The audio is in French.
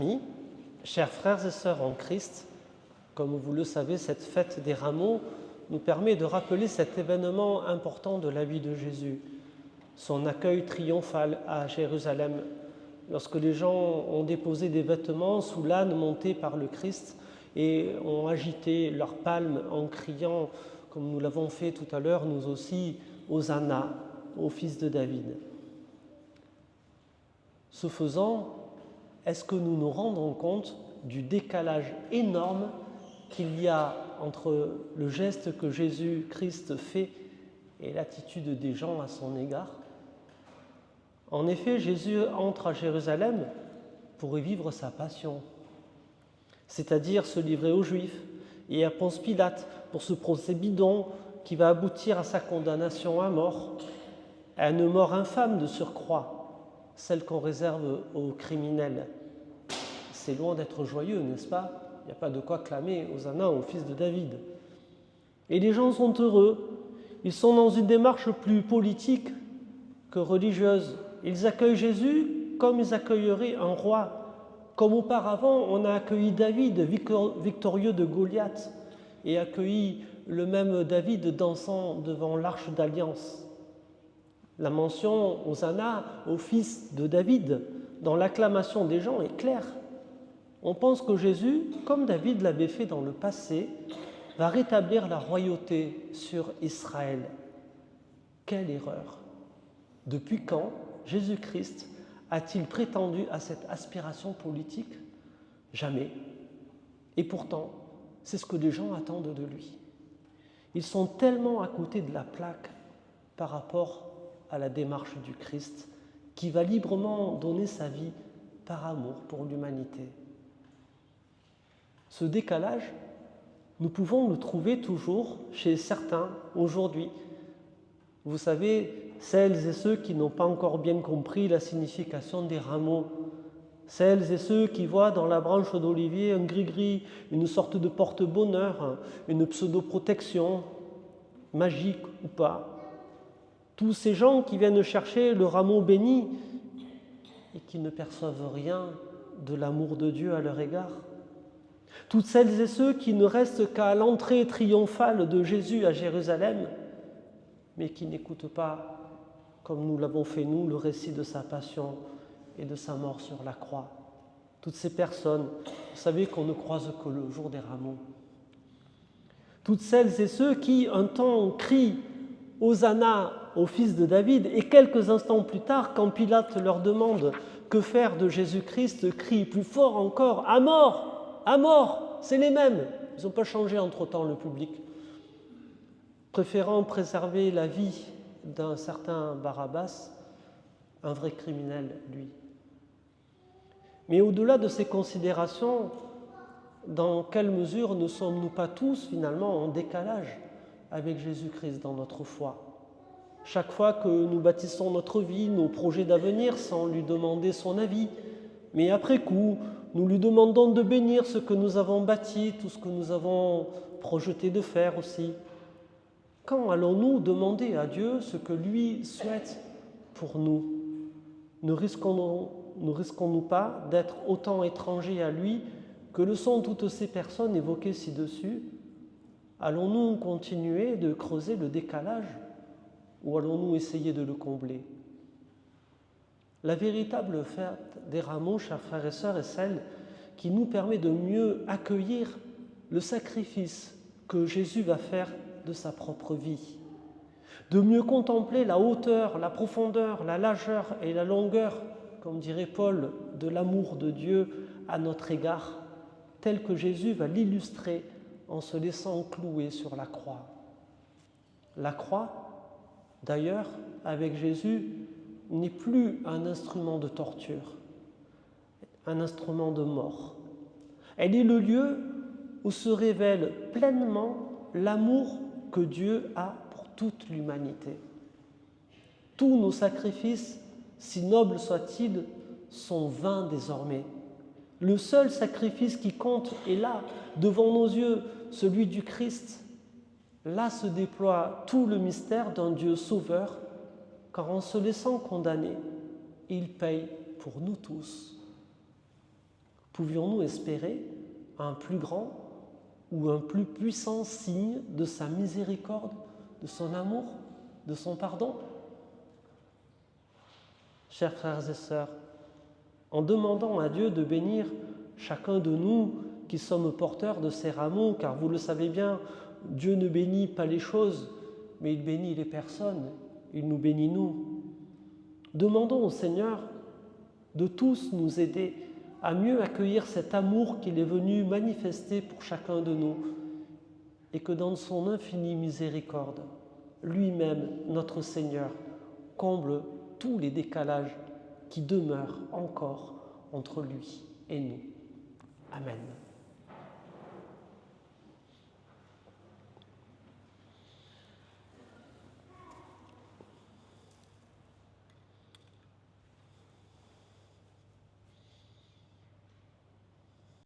Amis, chers frères et sœurs en Christ, comme vous le savez, cette fête des rameaux nous permet de rappeler cet événement important de la vie de Jésus, son accueil triomphal à Jérusalem, lorsque les gens ont déposé des vêtements sous l'âne monté par le Christ et ont agité leurs palmes en criant, comme nous l'avons fait tout à l'heure, nous aussi, Hosanna, au fils de David. Ce faisant, est-ce que nous nous rendons compte du décalage énorme qu'il y a entre le geste que Jésus-Christ fait et l'attitude des gens à son égard? En effet, Jésus entre à Jérusalem pour y vivre sa passion, c'est-à-dire se livrer aux Juifs et à Ponce Pilate pour ce procès bidon qui va aboutir à sa condamnation à mort, à une mort infâme de surcroît, celle qu'on réserve aux criminels. C'est loin d'être joyeux, n'est-ce pas? Il n'y a pas de quoi clamer Hosanna au fils de David. Et les gens sont heureux. Ils sont dans une démarche plus politique que religieuse. Ils accueillent Jésus comme ils accueilleraient un roi. Comme auparavant, on a accueilli David, victorieux de Goliath, et accueilli le même David dansant devant l'arche d'alliance. La mention Hosanna au fils de David dans l'acclamation des gens est claire. On pense que Jésus, comme David l'avait fait dans le passé, va rétablir la royauté sur Israël. Quelle erreur! Depuis quand Jésus-Christ a-t-il prétendu à cette aspiration politique? Jamais. Et pourtant, c'est ce que les gens attendent de lui. Ils sont tellement à côté de la plaque par rapport à la démarche du Christ, qui va librement donner sa vie par amour pour l'humanité. Ce décalage, nous pouvons le trouver toujours chez certains aujourd'hui. Vous savez, celles et ceux qui n'ont pas encore bien compris la signification des rameaux, celles et ceux qui voient dans la branche d'olivier un gris-gris, une sorte de porte-bonheur, une pseudo-protection, magique ou pas. Tous ces gens qui viennent chercher le rameau béni et qui ne perçoivent rien de l'amour de Dieu à leur égard. Toutes celles et ceux qui ne restent qu'à l'entrée triomphale de Jésus à Jérusalem, mais qui n'écoutent pas, comme nous l'avons fait nous, le récit de sa passion et de sa mort sur la croix. Toutes ces personnes, vous savez qu'on ne croise que le jour des rameaux. Toutes celles et ceux qui, un temps, crient « Hosanna au fils de David » et quelques instants plus tard, quand Pilate leur demande que faire de Jésus-Christ, crient plus fort encore « À mort ! À mort !» C'est les mêmes. Ils n'ont pas changé entre-temps, le public. Préférant préserver la vie d'un certain Barabbas, un vrai criminel, lui. Mais au-delà de ces considérations, dans quelle mesure ne sommes-nous pas tous finalement en décalage avec Jésus-Christ dans notre foi? Chaque fois que nous bâtissons notre vie, nos projets d'avenir sans lui demander son avis, mais après coup, nous lui demandons de bénir ce que nous avons bâti, tout ce que nous avons projeté de faire aussi. Quand allons-nous demander à Dieu ce que lui souhaite pour nous? Ne risquons-nous pas d'être autant étrangers à lui que le sont toutes ces personnes évoquées ci-dessus? Allons-nous continuer de creuser le décalage ou allons-nous essayer de le combler? La véritable fête des rameaux, chers frères et sœurs, est celle qui nous permet de mieux accueillir le sacrifice que Jésus va faire de sa propre vie, de mieux contempler la hauteur, la profondeur, la largeur et la longueur, comme dirait Paul, de l'amour de Dieu à notre égard, tel que Jésus va l'illustrer en se laissant clouer sur la croix. La croix, d'ailleurs, avec Jésus, n'est plus un instrument de torture, un instrument de mort. Elle est le lieu où se révèle pleinement l'amour que Dieu a pour toute l'humanité. Tous nos sacrifices, si nobles soient-ils, sont vains désormais. Le seul sacrifice qui compte est là, devant nos yeux, celui du Christ. Là se déploie tout le mystère d'un Dieu sauveur, car en se laissant condamner, il paye pour nous tous. Pouvions-nous espérer un plus grand ou un plus puissant signe de sa miséricorde, de son amour, de son pardon? Chers frères et sœurs, en demandant à Dieu de bénir chacun de nous qui sommes porteurs de ces rameaux, car vous le savez bien, Dieu ne bénit pas les choses, mais il bénit les personnes, il nous bénit nous. Demandons au Seigneur de tous nous aider à mieux accueillir cet amour qu'il est venu manifester pour chacun de nous, et que dans son infinie miséricorde, lui-même, notre Seigneur, comble tous les décalages qui demeurent encore entre lui et nous. Amen.